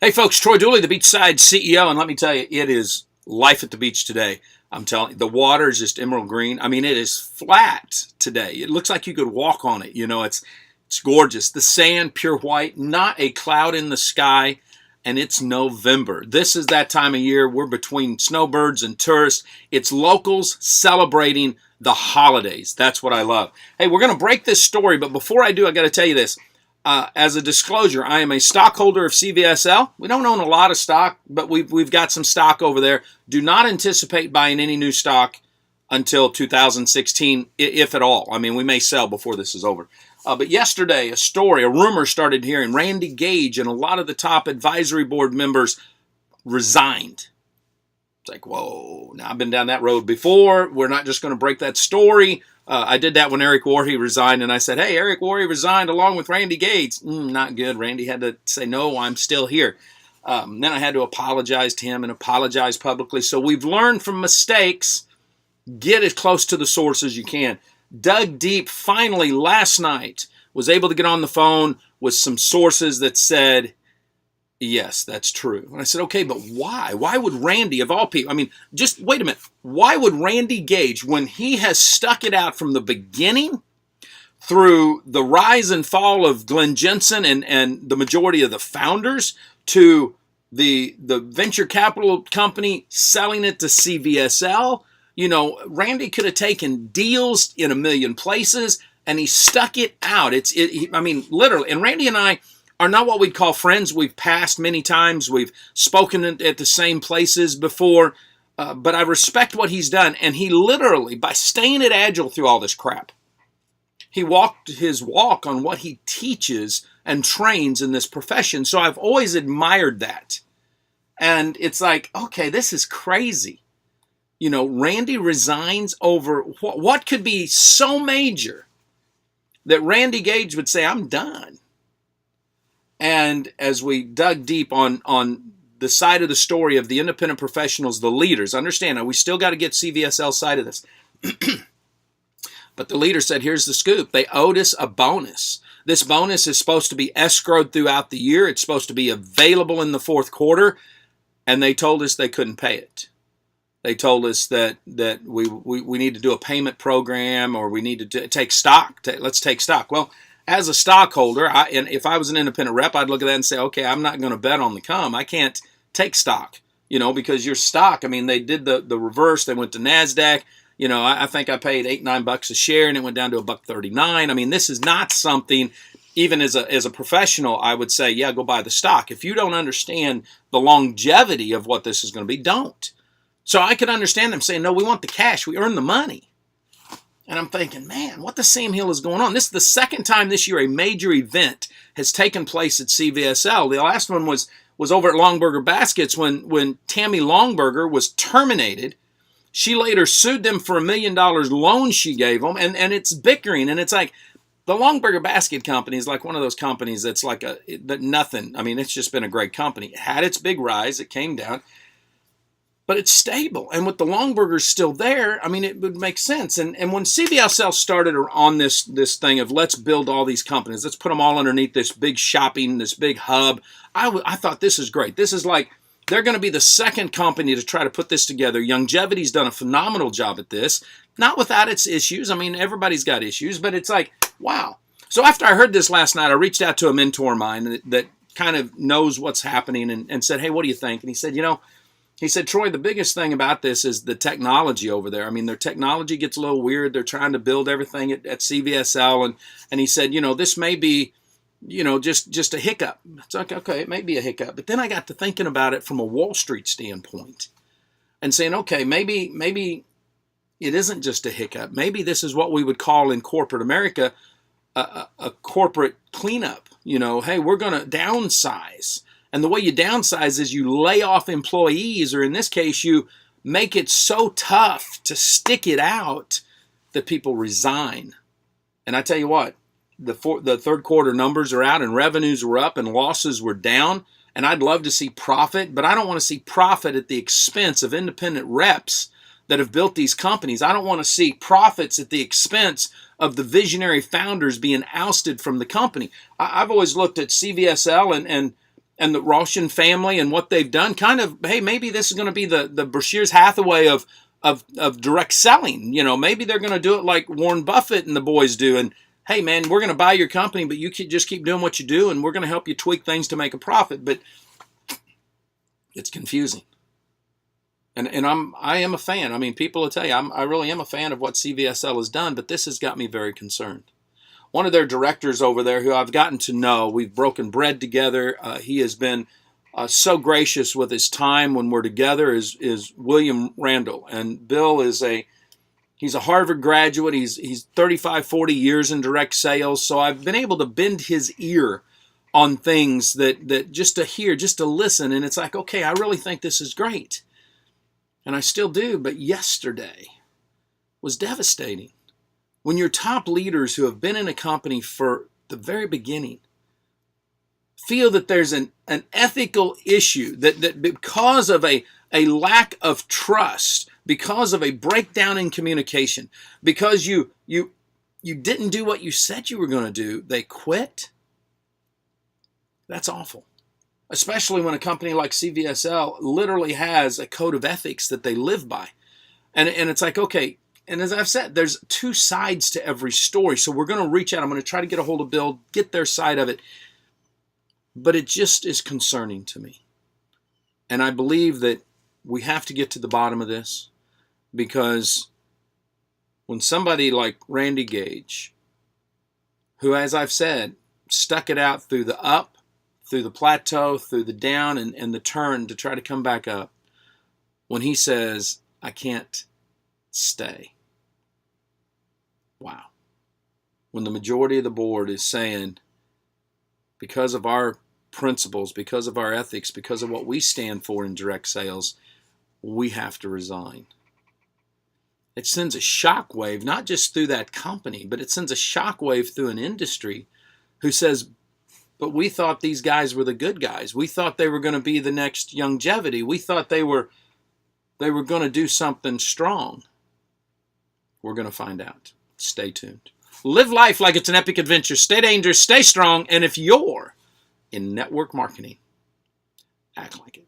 Hey folks, Troy Dooley, the Beachside CEO, and let me tell you, it is life at the beach today. I'm telling you, the water is just emerald green. I mean, it is flat today. It looks like you could walk on it. It's gorgeous. The sand, pure white, not a cloud in the sky, and it's November. This is that time of year. We're between snowbirds and tourists. It's locals celebrating the holidays. That's what I love. Hey, we're going to break this story, but before I do, I got to tell you this. As a disclosure, I am a stockholder of CVSL. We don't own a lot of stock, but we've got some stock over there. Do not anticipate buying any new stock until 2016, if at all. I mean, we may sell before this is over. But yesterday, a rumor started hearing Randy Gage and a lot of the top advisory board members resigned. It's like, whoa, now I've been down that road before. We're not just going to break that story. I did that when Eric Worre resigned, and I said, hey, Eric Worre resigned along with Randy Gage. Not good. Randy had to say, no, I'm still here. Then I had to apologize to him and apologize publicly. So we've learned from mistakes. Get as close to the source as you can. Dug deep, finally, last night, was able to get on the phone with some sources that said, yes, that's true. And I said, okay, but why? Why would Randy, of all people, I mean, just wait a minute. Why would Randy Gage, when he has stuck it out from the beginning through the rise and fall of Glenn Jensen and the majority of the founders to the venture capital company selling it to CVSL, Randy could have taken deals in a million places and he stuck it out. I mean, literally. And Randy and I are not what we'd call friends. We've passed many times. We've spoken at the same places before. But I respect what he's done. And he literally, by staying at Agel through all this crap, he walked his walk on what he teaches and trains in this profession. So I've always admired that. And it's like, okay, this is crazy. Randy resigns over what could be so major that Randy Gage would say, I'm done. And as we dug deep on the side of the story of the independent professionals, the leaders, understand, we still got to get CVSL side of this. But the leader said, here's the scoop. They owed us a bonus. This bonus is supposed to be escrowed throughout the year. It's supposed to be available in the fourth quarter. And they told us they couldn't pay it. They told us that we need to do a payment program or we need to take stock. Let's take stock. Well, as a stockholder, and if I was an independent rep, I'd look at that and say, okay, I'm not going to bet on the come. I can't take stock, because your stock, I mean, they did the reverse. They went to NASDAQ. I think I paid $8-9 a share and it went down to $1.39. I mean, this is not something, even as a professional, I would say, yeah, go buy the stock. If you don't understand the longevity of what this is going to be, don't. So I could understand them saying, no, we want the cash. We earn the money. And I'm thinking, man, what the Sam Hill is going on? This is the second time this year a major event has taken place at CVSL. The last one was over at Longburger Baskets when Tammy Longburger was terminated. She later sued them for $1 million loan she gave them, and it's bickering. And it's like the Longburger Basket Company is like one of those companies that's like nothing. I mean, it's just been a great company. It had its big rise. It came down. But it's stable. And with the Longburgers still there, I mean, it would make sense. And when CVSL started on this thing of let's build all these companies, let's put them all underneath this big shopping, this big hub, I thought this is great. This is like, they're going to be the second company to try to put this together. Longevity's done a phenomenal job at this, not without its issues. I mean, everybody's got issues, but it's like, wow. So after I heard this last night, I reached out to a mentor of mine that kind of knows what's happening and said, hey, what do you think? And he said, he said, Troy, the biggest thing about this is the technology over there. I mean, their technology gets a little weird. They're trying to build everything at CVSL. And he said, this may be, just a hiccup. It's like, okay, it may be a hiccup. But then I got to thinking about it from a Wall Street standpoint and saying, okay, maybe it isn't just a hiccup. Maybe this is what we would call in corporate America a corporate cleanup. Hey, we're going to downsize. And the way you downsize is you lay off employees, or in this case, you make it so tough to stick it out that people resign. And I tell you what, the third quarter numbers are out and revenues were up and losses were down. And I'd love to see profit, but I don't want to see profit at the expense of independent reps that have built these companies. I don't want to see profits at the expense of the visionary founders being ousted from the company. I've always looked at CVSL and the Roshan family and what they've done, kind of, hey, maybe this is going to be the Berkshire Hathaway of direct selling. Maybe they're going to do it like Warren Buffett and the boys do. And hey, man, we're going to buy your company, but you just keep doing what you do, and we're going to help you tweak things to make a profit. But it's confusing. And I am a fan. I mean, people will tell you, I really am a fan of what CVSL has done, but this has got me very concerned. One of their directors over there, who I've gotten to know, we've broken bread together. He has been so gracious with his time when we're together, is William Randall. And Bill he's a Harvard graduate. He's 35, 40 years in direct sales. So I've been able to bend his ear on things that just to hear, just to listen. And it's like, okay, I really think this is great. And I still do. But yesterday was devastating. When your top leaders who have been in a company for the very beginning feel that there's an ethical issue, that because of a lack of trust, because of a breakdown in communication, because you didn't do what you said you were going to do, they quit. That's awful. Especially when a company like CVSL literally has a code of ethics that they live by. And it's like, okay, and as I've said, there's two sides to every story. So we're going to reach out. I'm going to try to get a hold of Bill, get their side of it. But it just is concerning to me. And I believe that we have to get to the bottom of this, because when somebody like Randy Gage, who, as I've said, stuck it out through the up, through the plateau, through the down, and the turn to try to come back up, when he says, I can't stay. Wow. When the majority of the board is saying, because of our principles, because of our ethics, because of what we stand for in direct sales, we have to resign. It sends a shockwave, not just through that company, but it sends a shockwave through an industry who says, but we thought these guys were the good guys. We thought they were going to be the next longevity. We thought they were going to do something strong. We're going to find out. Stay tuned. Live life like it's an epic adventure. Stay dangerous, stay strong, and if you're in network marketing, act like it.